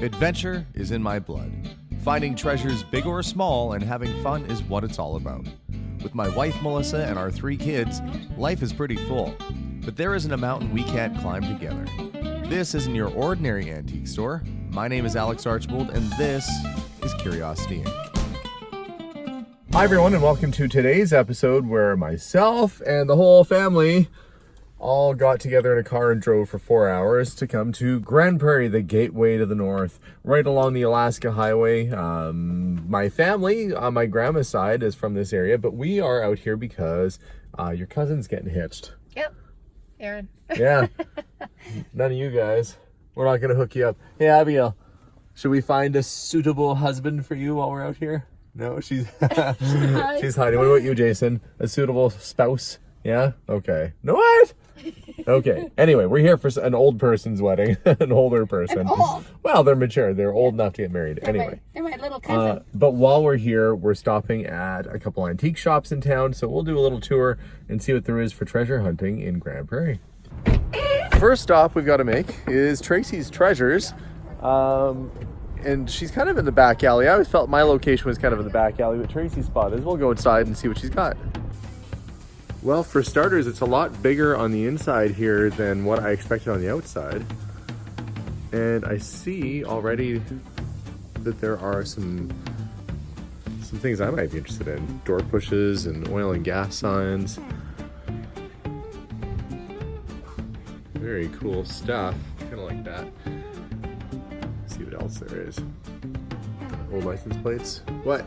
Adventure is in my blood. Finding treasures big or small and having fun is what it's all about. With my wife Melissa and our 3 kids, life is pretty full. But there isn't a mountain we can't climb together. This isn't your ordinary antique store. My name is Alex Archbold and this is Curiosity Inc. Hi everyone and welcome to today's episode where myself and the whole family all got together in a car and drove for 4 hours to come to Grand Prairie, the gateway to the north, right along the Alaska Highway. My family on my grandma's side is from this area, but we are out here because your cousin's getting hitched. Yep, Aaron. Yeah, none of you guys. We're not gonna hook you up. Hey Abigail, should we find a suitable husband for you while we're out here? No, she's she's hiding. What about you, Jason? A suitable spouse? Yeah? Okay. No, what? Okay. Anyway, we're here for an old person's wedding. An older person. Old. Well, they're mature. They're old enough to get married. Anyway. They're my little cousin. But while we're here, we're stopping at a couple antique shops in town. So we'll do a little tour and see what there is for treasure hunting in Grand Prairie. First stop we've got to make is Tracy's Treasures. And she's kind of in the back alley. I always felt my location was kind of in the back alley, but Tracy's spot is. We'll go inside and see what she's got. Well, for starters, it's a lot bigger on the inside here than what I expected on the outside. And I see already that there are some things I might be interested in. Door pushes and oil and gas signs. Very cool stuff. Kind of like that. Let's see what else there is. Old license plates. What?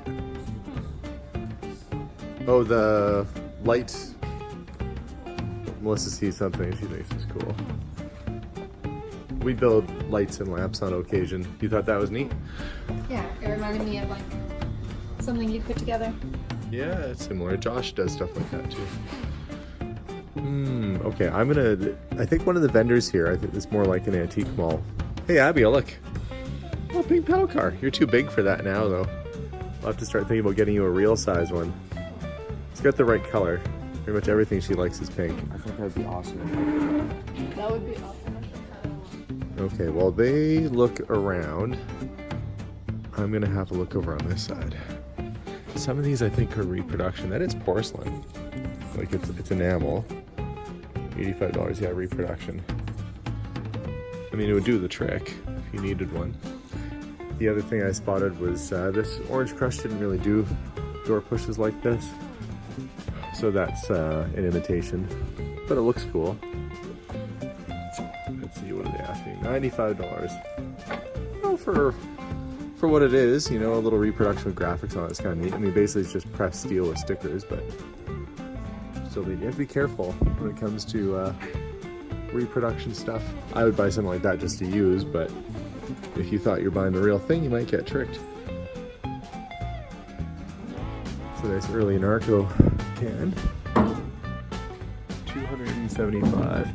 Oh, the light. Melissa sees something she thinks is cool. We build lights and lamps on occasion. You thought that was neat? Yeah, it reminded me of like something you put together. Yeah, it's similar. Josh does stuff like that too. Okay, I think one of the vendors here, I think it's more like an antique mall. Hey Abigail, look. Oh, pink pedal car. You're too big for that now though. I'll have to start thinking about getting you a real size one. It's got the right color. Pretty much everything she likes is pink. I think that would be awesome. That would be awesome. Okay, while they look around, I'm gonna have a look over on this side. Some of these I think are reproduction. That is porcelain. Like it's enamel. $85, yeah, reproduction. I mean, it would do the trick if you needed one. The other thing I spotted was this Orange Crush didn't really do door pushes like this. So that's an imitation, but it looks cool. Let's see, what are they asking? $95. Well, for what it is, you know, a little reproduction with graphics on it is kind of neat. I mean, basically it's just pressed steel with stickers, but still neat. You have to be careful when it comes to reproduction stuff. I would buy something like that just to use, but if you thought you're buying the real thing, you might get tricked. So nice early narco can. $275.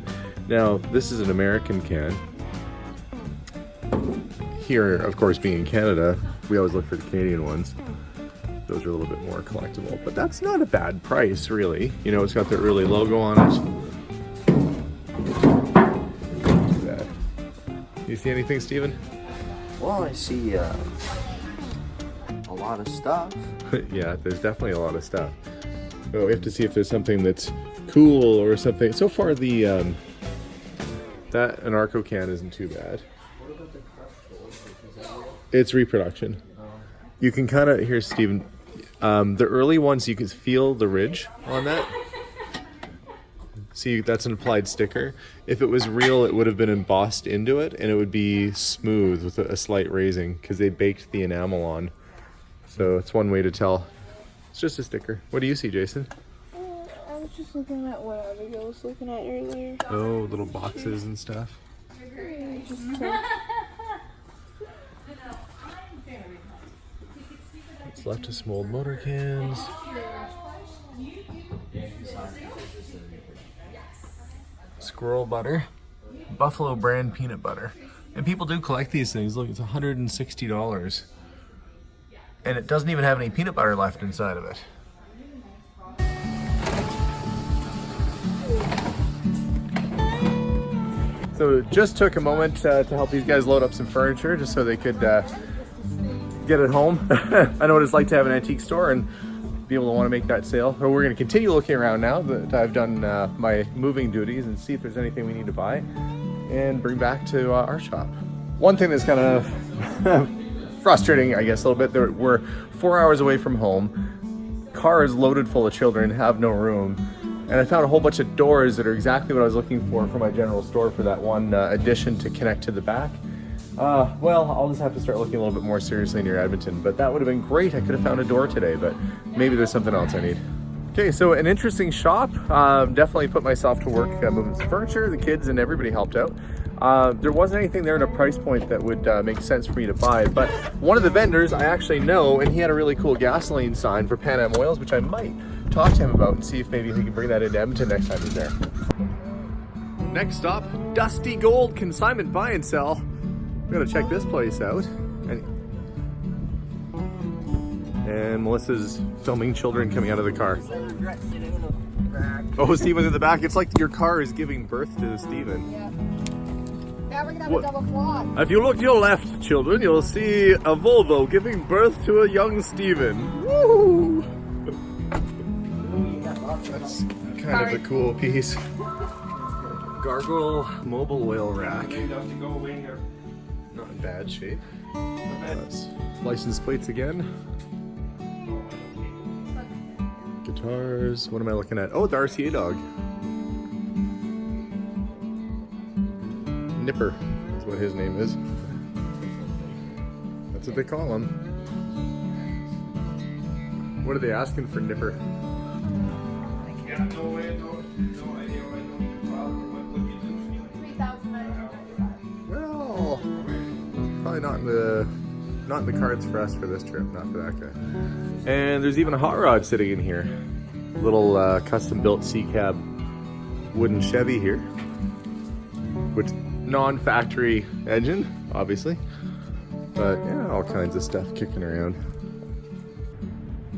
Now, this is an American can. Here, of course, being in Canada, we always look for the Canadian ones. Those are a little bit more collectible, but that's not a bad price, really. You know, it's got the early logo on it. Not too bad. You see anything, Steven? Well, I see a lot of stuff. Yeah, there's definitely a lot of stuff. But we have to see if there's something that's cool or something. So far, the that Anarcho can isn't too bad. What about the crush? It's reproduction. You can kind of, here's Steven. The early ones, you can feel the ridge on that. See, that's an applied sticker. If it was real, it would have been embossed into it, and it would be smooth with a slight raising because they baked the enamel on. So it's one way to tell. It's just a sticker. What do you see, Jason? I was just looking at what Abigail was looking at earlier. Oh, little boxes and stuff. What's left of some old motor cans. Squirrel butter. Buffalo brand peanut butter. And people do collect these things. Look, it's $160. And it doesn't even have any peanut butter left inside of it. So just took a moment to help these guys load up some furniture just so they could get it home. I know what it's like to have an antique store and be able to want to make that sale. But we're going to continue looking around now that I've done my moving duties and see if there's anything we need to buy and bring back to our shop. One thing that's kind of frustrating, I guess, a little bit, we're 4 hours away from home. Car is loaded full of children, have no room. And I found a whole bunch of doors that are exactly what I was looking for my general store for that one addition to connect to the back. Well, I'll just have to start looking a little bit more seriously near Edmonton, but that would have been great. I could have found a door today, but maybe there's something else I need. Okay, so an interesting shop. Definitely put myself to work moving some furniture. The kids and everybody helped out. There wasn't anything there at a price point that would make sense for me to buy, but one of the vendors I actually know, and he had a really cool gasoline sign for Pan Am oils, which I might talk to him about and see if maybe he can bring that into Edmonton next time he's there. Next stop, Dusty Gold Consignment Buy and Sell. We gotta check this place out. And Melissa's filming children coming out of the car. Oh, Stephen's in the back. It's like your car is giving birth to Stephen. Yeah. Now we're gonna have a double quad. If you look to your left, children, you'll see a Volvo giving birth to a young Stephen. Woo! That's kind of a cool piece. Gargoyle mobile oil rack. Not in bad shape. License plates again. Guitars. What am I looking at? Oh, the RCA dog. Nipper is what his name is. That's what they call him. What are they asking for Nipper? Well, probably not in the cards for us for this trip, not for that guy. And there's even a hot rod sitting in here. Little custom built C-cab wooden Chevy here, which non-factory engine, obviously, but yeah, all kinds of stuff kicking around.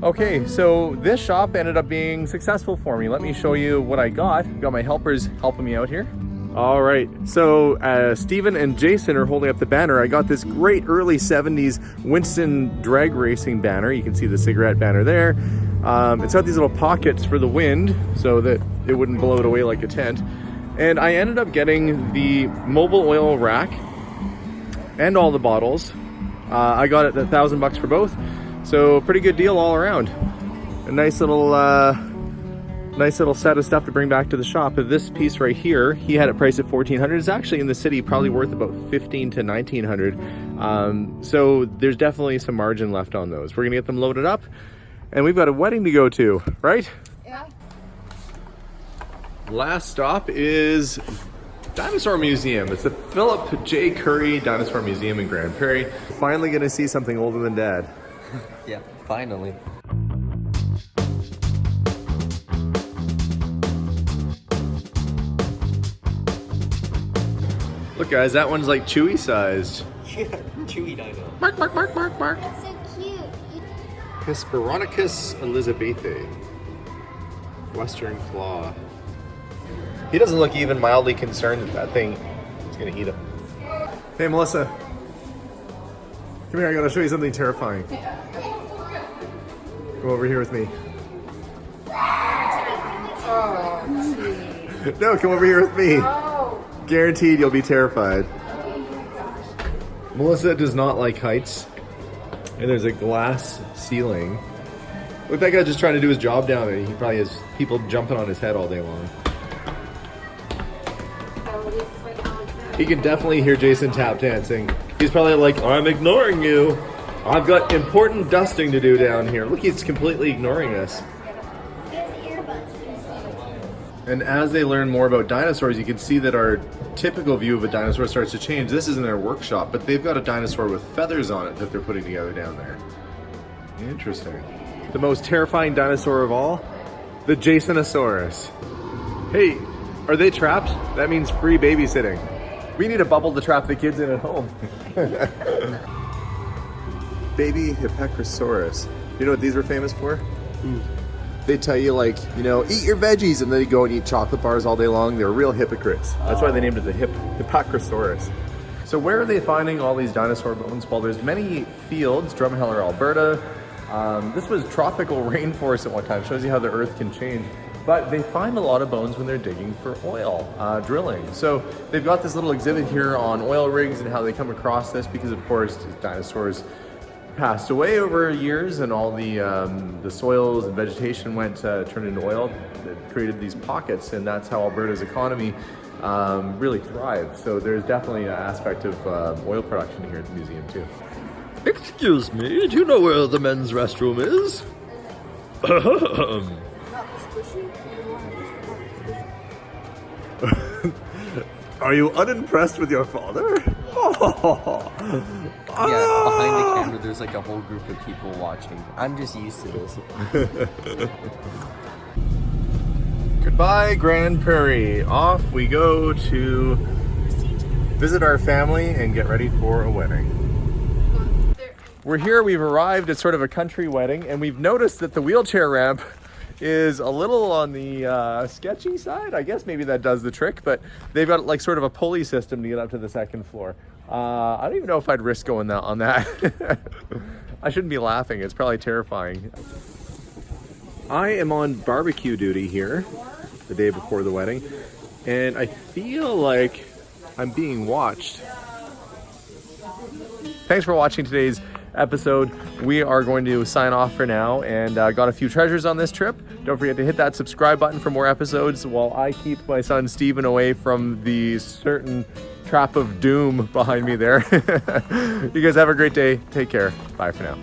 Okay, so this shop ended up being successful for me. Let me show you what I got. Got my helpers helping me out here. All right, so Stephen and Jason are holding up the banner. I got this great early 70s Winston drag racing banner. You can see the cigarette banner there. It's got these little pockets for the wind so that it wouldn't blow it away like a tent. And I ended up getting the mobile oil rack and all the bottles. I got it at $1,000 for both. So pretty good deal all around. A nice little set of stuff to bring back to the shop. This piece right here, he had it priced at $1,400. It's actually in the city probably worth about $1,500 to $1,900. So there's definitely some margin left on those. We're gonna get them loaded up, and we've got a wedding to go to, right? Yeah. Last stop is Dinosaur Museum. It's the Philip J. Curry Dinosaur Museum in Grand Prairie. Finally gonna see something older than Dad. Yeah, finally. Look guys, that one's like Chewy sized. Yeah, Chewy dino. Mark, mark, mark, mark, mark. That's so cute. Hesperonychus elizabethae. Western claw. He doesn't look even mildly concerned that that thing is gonna eat him. Hey Melissa. Come here, I gotta show you something terrifying. Come over here with me. No, come over here with me. Guaranteed you'll be terrified. Melissa does not like heights. And there's a glass ceiling. Look, that guy just trying to do his job down there. He probably has people jumping on his head all day long. He can definitely hear Jason tap dancing. He's probably like, I'm ignoring you. I've got important dusting to do down here. Look, he's completely ignoring us. And as they learn more about dinosaurs, you can see that our typical view of a dinosaur starts to change. This is in their workshop, but they've got a dinosaur with feathers on it that they're putting together down there. Interesting. The most terrifying dinosaur of all, the Jasonosaurus. Hey, are they trapped? That means free babysitting. We need a bubble to trap the kids in at home. Baby Hippechosaurus. You know what these were famous for? they tell you like, you know, eat your veggies, and then you go and eat chocolate bars all day long. They're real hypocrites. That's why they named it the Hippocrisaurus. So where are they finding all these dinosaur bones? Well, there's many fields, Drumheller, Alberta. This was tropical rainforest at one time. Shows you how the earth can change. But they find a lot of bones when they're digging for oil, drilling. So they've got this little exhibit here on oil rigs and how they come across this, because of course dinosaurs passed away over years, and all the soils and vegetation turned into oil. It created these pockets, and that's how Alberta's economy really thrived. So there's definitely an aspect of oil production here at the museum too. Excuse me, do you know where the men's restroom is? Are you unimpressed with your father? Yeah, behind the camera, there's like a whole group of people watching. I'm just used to this. Goodbye, Grand Prairie. Off we go to visit our family and get ready for a wedding. We're here, we've arrived at sort of a country wedding, and we've noticed that the wheelchair ramp is a little on the sketchy side. I guess maybe that does the trick, but they've got like sort of a pulley system to get up to the second floor. I don't even know if I'd risk going on that. I shouldn't be laughing, it's probably terrifying. I am on barbecue duty here the day before the wedding, and I feel like I'm being watched. Thanks for watching today's episode. We are going to sign off for now, and got a few treasures on this trip. Don't forget to hit that subscribe button for more episodes while I keep my son Steven away from the certain trap of doom behind me there. You guys have a great day. Take care. Bye for now.